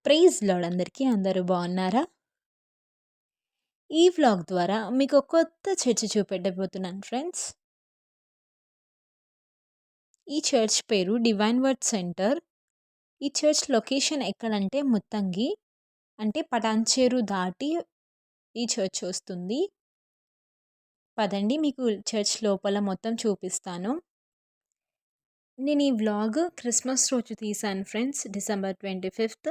Praise lord అందరికీ. అందరూ బాగున్నారా? ఈ వ్లాగ్ ద్వారా మీకు ఒక కొత్త చర్చ్ చూపెట్టబోతున్నాను ఫ్రెండ్స్. ఈ చర్చ్ పేరు డివైన్ వర్డ్ సెంటర్. ఈ చర్చ్ లొకేషన్ ఎక్కడంటే ముత్తంగి, అంటే పటాన్చేరు దాటి ఈ చర్చ్ వస్తుంది. పదండి మీకు చర్చ్ లోపల మొత్తం చూపిస్తాను. నేను ఈ వ్లాగ్ క్రిస్మస్ రోజు తీశాను ఫ్రెండ్స్, డిసెంబర్ 25th.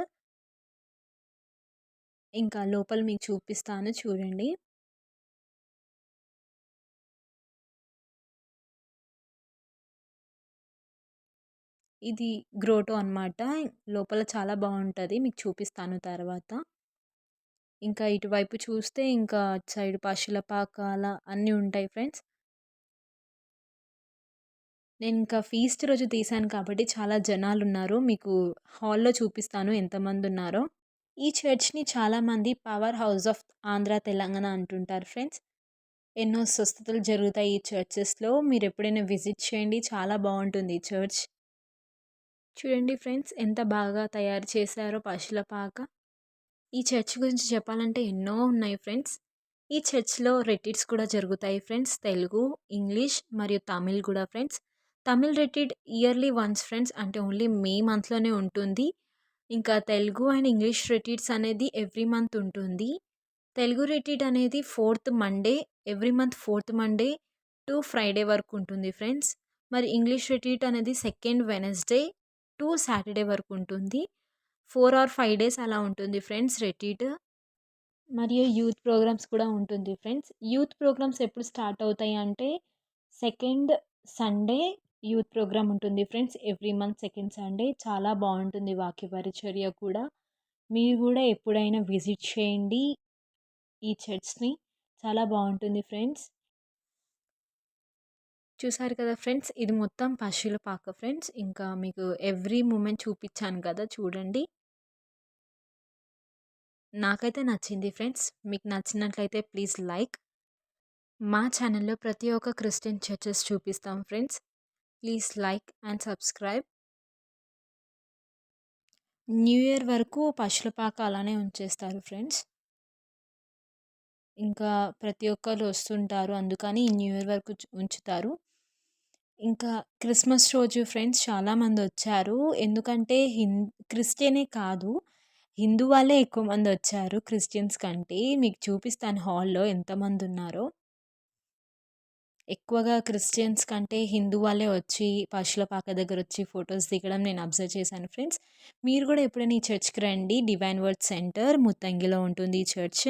ఇంకా లోపల మీకు చూపిస్తాను చూడండి. ఇది గ్రోటో అన్నమాట. లోపల చాలా బాగుంటుంది, మీకు చూపిస్తాను తర్వాత. ఇంకా ఇటువైపు చూస్తే ఇంకా అటు సైడ్ పశులపాక అన్నీ ఉంటాయి ఫ్రెండ్స్. నేను ఇంకా ఫీస్ట్ రోజు తీశాను కాబట్టి చాలా జనాలు ఉన్నారు. మీకు హాల్లో చూపిస్తాను ఎంతమంది ఉన్నారో. ఈ చర్చ్ని చాలామంది power house of Andhra Telangana అంటుంటారు ఫ్రెండ్స్. ఎన్నో స్వస్థతలు జరుగుతాయి ఈ చర్చెస్లో. మీరు ఎప్పుడైనా విజిట్ చేయండి, చాలా బాగుంటుంది ఈ చర్చ్. చూడండి ఫ్రెండ్స్, ఎంత బాగా తయారు చేశారో పశులపాక. ఈ చర్చ్ గురించి చెప్పాలంటే ఎన్నో ఉన్నాయి ఫ్రెండ్స్. ఈ చర్చ్లో రెట్రీట్స్ కూడా జరుగుతాయి ఫ్రెండ్స్. తెలుగు, ఇంగ్లీష్ మరియు తమిళ్ కూడా friends. Tamil retreat yearly once friends, అంటే ఓన్లీ మే మంత్లోనే ఉంటుంది. ఇంకా తెలుగు అండ్ ఇంగ్లీష్ రెట్రీట్స్ అనేది ఎవ్రీ మంత్ ఉంటుంది. తెలుగు రెట్రీట్ అనేది 4th Monday, every month 4th Monday to Friday వరకు ఉంటుంది ఫ్రెండ్స్. మరి ఇంగ్లీష్ రెట్రీట్ అనేది 2nd వెనస్డే టు సాటర్డే వరకు ఉంటుంది. 4 or 5 డేస్ అలా ఉంటుంది ఫ్రెండ్స్ రెట్రీట్. మరియు యూత్ ప్రోగ్రామ్స్ కూడా ఉంటుంది ఫ్రెండ్స్. యూత్ ప్రోగ్రామ్స్ ఎప్పుడు స్టార్ట్ అవుతాయి అంటే 2nd సండే యూత్ ప్రోగ్రామ్ ఉంటుంది friends. Every month 2nd Sunday చాలా బాగుంటుంది వాక్య పరిచర్య కూడా. మీరు కూడా ఎప్పుడైనా విజిట్ చేయండి ఈ చర్చ్ని, చాలా బాగుంటుంది ఫ్రెండ్స్. చూసారు కదా ఫ్రెండ్స్, ఇది మొత్తం పశువులపాక ఫ్రెండ్స్. ఇంకా మీకు ఎవ్రీ మూమెంట్ చూపించాను కదా చూడండి. నాకైతే నచ్చింది ఫ్రెండ్స్. మీకు నచ్చినట్లయితే ప్లీజ్ లైక్. మా ఛానల్లో ప్రతి ఒక్క క్రిస్టియన్ చర్చెస్ చూపిస్తాం friends. Please like and subscribe. New year వరకు పశులపాక అలానే ఉంచేస్తారు ఫ్రెండ్స్. ఇంకా ప్రతి ఒక్కరు వస్తుంటారు, అందుకని న్యూ ఇయర్ వరకు ఉంచుతారు. ఇంకా క్రిస్మస్ రోజు ఫ్రెండ్స్ చాలామంది వచ్చారు. ఎందుకంటే క్రిస్టియనే కాదు, హిందూ వాళ్ళే ఎక్కువ మంది వచ్చారు క్రిస్టియన్స్ కంటే. మీకు చూపిస్తాను హాల్లో ఎంతమంది ఉన్నారో. ఎక్కువగా క్రిస్టియన్స్ కంటే హిందూ వాళ్ళే వచ్చి పశులపాక దగ్గర వచ్చి ఫొటోస్ దిగడం నేను అబ్జర్వ్ చేశాను ఫ్రెండ్స్. మీరు కూడా ఎప్పుడైనా ఈ చర్చ్కి రండి. డివైన్ వర్డ్ సెంటర్ ముత్తంగిలో ఉంటుంది ఈ చర్చ్.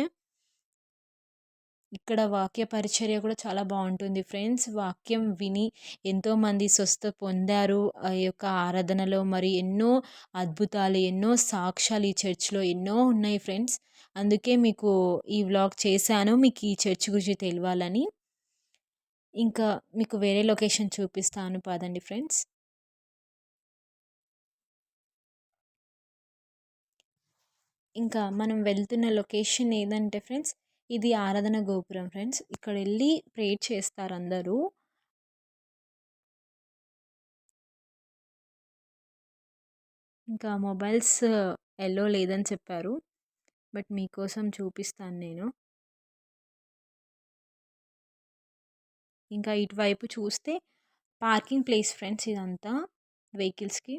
ఇక్కడ వాక్య పరిచర్య కూడా చాలా బాగుంటుంది ఫ్రెండ్స్. వాక్యం విని ఎంతోమంది స్వస్థ పొందారు ఆ యొక్క ఆరాధనలో. మరి ఎన్నో అద్భుతాలు, ఎన్నో సాక్ష్యాలు ఈ చర్చ్లో ఎన్నో ఉన్నాయి ఫ్రెండ్స్. అందుకే మీకు ఈ వ్లాగ్ చేశాను, మీకు ఈ చర్చ్ గురించి తెలియాలని. ఇంకా మీకు వేరే లొకేషన్ చూపిస్తాను పదండి ఫ్రెండ్స్. ఇంకా మనం వెళ్తున్న లొకేషన్ ఏదంటే ఫ్రెండ్స్, ఇది ఆరాధన గోపురం ఫ్రెండ్స్. ఇక్కడ వెళ్ళి ప్రేయర్ చేస్తారు అందరూ. ఇంకా మొబైల్స్ ఎల్లో లేదని చెప్పారు, బట్ మీకోసం చూపిస్తాను నేను. ఇంకా ఇటువైపు చూస్తే పార్కింగ్ ప్లేస్ ఫ్రెండ్స్, ఇదంతా వెహికల్స్కి.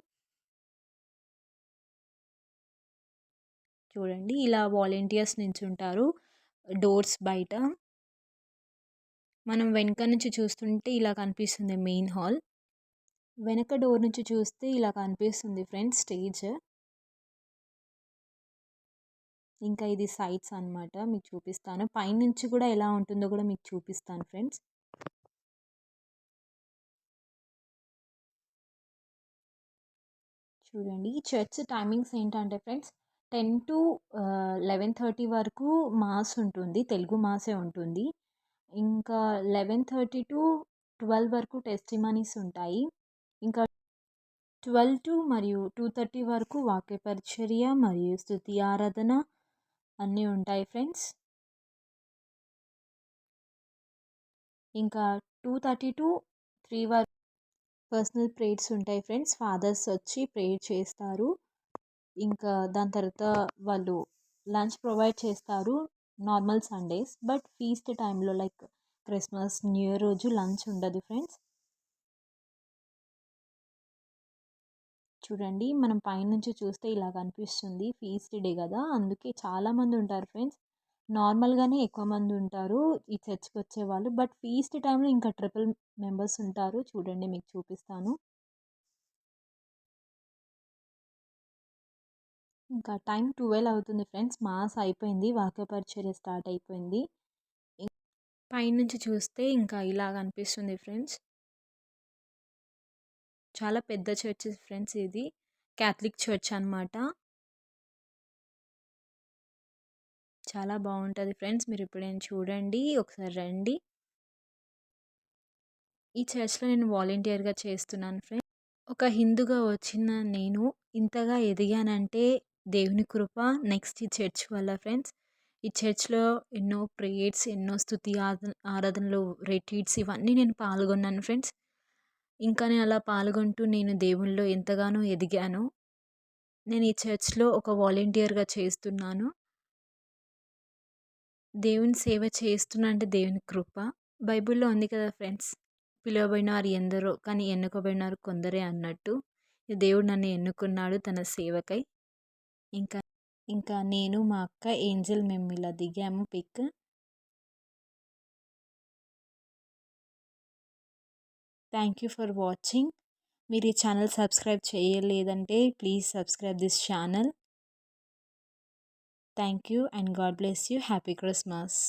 చూడండి ఇలా వాలంటీర్స్ నించుంటారు డోర్స్ బయట. మనం వెనక నుంచి చూస్తుంటే ఇలా కనిపిస్తుంది మెయిన్ హాల్. వెనక డోర్ నుంచి చూస్తే ఇలా కనిపిస్తుంది ఫ్రెండ్స్ స్టేజ్. ఇంకా ఇది సైడ్స్ అన్నమాట, మీకు చూపిస్తాను. పైనుంచి కూడా ఎలా ఉంటుందో కూడా మీకు చూపిస్తాను ఫ్రెండ్స్. చూడండి ఈ చర్చ్ టైమింగ్స్ ఏంటంటే ఫ్రెండ్స్, 10 to 11:30 వరకు మాస్ ఉంటుంది, తెలుగు మాసే ఉంటుంది. ఇంకా 11:30 to 12 వరకు టెస్టిమనీస్ ఉంటాయి. ఇంకా 12 to మరియు 2:30 వరకు వాక్య పరిచర్య మరియు స్తుతి ఆరాధన అన్నీ ఉంటాయి ఫ్రెండ్స్. ఇంకా 2:30 to 3 వరకు పర్సనల్ ప్రేయర్స్ ఉంటాయి ఫ్రెండ్స్. ఫాదర్స్ వచ్చి ప్రేయర్ చేస్తారు. ఇంకా దాని తర్వాత వాళ్ళు లంచ్ ప్రొవైడ్ చేస్తారు నార్మల్ సండేస్. బట్ ఫీస్ట్ టైంలో లైక్ క్రిస్మస్, న్యూ ఇయర్ రోజు లంచ్ ఉండదు ఫ్రెండ్స్. చూడండి మనం పైనుంచి చూస్తే ఇలా కనిపిస్తుంది. ఫీస్ట్ డే కదా, అందుకే చాలామంది ఉంటారు ఫ్రెండ్స్. నార్మల్గానే ఎక్కువ మంది ఉంటారు ఈ చర్చ్కి వచ్చేవాళ్ళు. బట్ ఫీస్ట్ టైంలో ఇంకా ట్రిపుల్ మెంబర్స్ ఉంటారు. చూడండి మీకు చూపిస్తాను. ఇంకా టైం 12 అవుతుంది ఫ్రెండ్స్. మాస్ అయిపోయింది, వాక్య పరిచర్య స్టార్ట్ అయిపోయింది. పైనుంచి చూస్తే ఇంకా ఇలా కనిపిస్తుంది ఫ్రెండ్స్. చాలా పెద్ద చర్చ్ ఫ్రెండ్స్, ఇది క్యాథలిక్ చర్చ్ అన్నమాట. చాలా బాగుంటుంది ఫ్రెండ్స్, మీరు ఎప్పుడైనా చూడండి, ఒకసారి రండి. ఈ చర్చ్లో నేను వాలంటీర్గా చేస్తున్నాను ఫ్రెండ్స్. ఒక హిందూగా వచ్చిన నేను ఇంతగా ఎదిగానంటే దేవుని కృప, నెక్స్ట్ ఈ చర్చ్ వల్ల ఫ్రెండ్స్. ఈ చర్చ్లో ఎన్నో ప్రేయర్స్, ఎన్నో స్తుతి ఆరాధనలు, రిట్రీట్స్ ఇవన్నీ నేను పాల్గొన్నాను ఫ్రెండ్స్. ఇంకా నేను అలా పాల్గొంటూ నేను దేవునిలో ఎంతగానో ఎదిగాను. నేను ఈ చర్చ్లో ఒక వాలంటీర్గా చేస్తున్నాను. దేవుని సేవ చేస్తున్నా అంటే దేవుని కృప. బైబిల్‌లో ఉంది కదా ఫ్రెండ్స్, పిలువబడిన వారు ఎందరో కానీ ఎన్నుకోబడిన వారు కొందరే అన్నట్టు. దేవుడు నన్ను ఎన్నుకున్నాడు తన సేవకై. ఇంకా ఇంకా నేను మా అక్క ఏంజెల్ మేము ఇలా దిగాము pic. Thank you for watching. మీరు ఈ ఛానల్ సబ్స్క్రైబ్ చేయలేదంటే please subscribe this channel. Thank you and God bless you. Happy Christmas.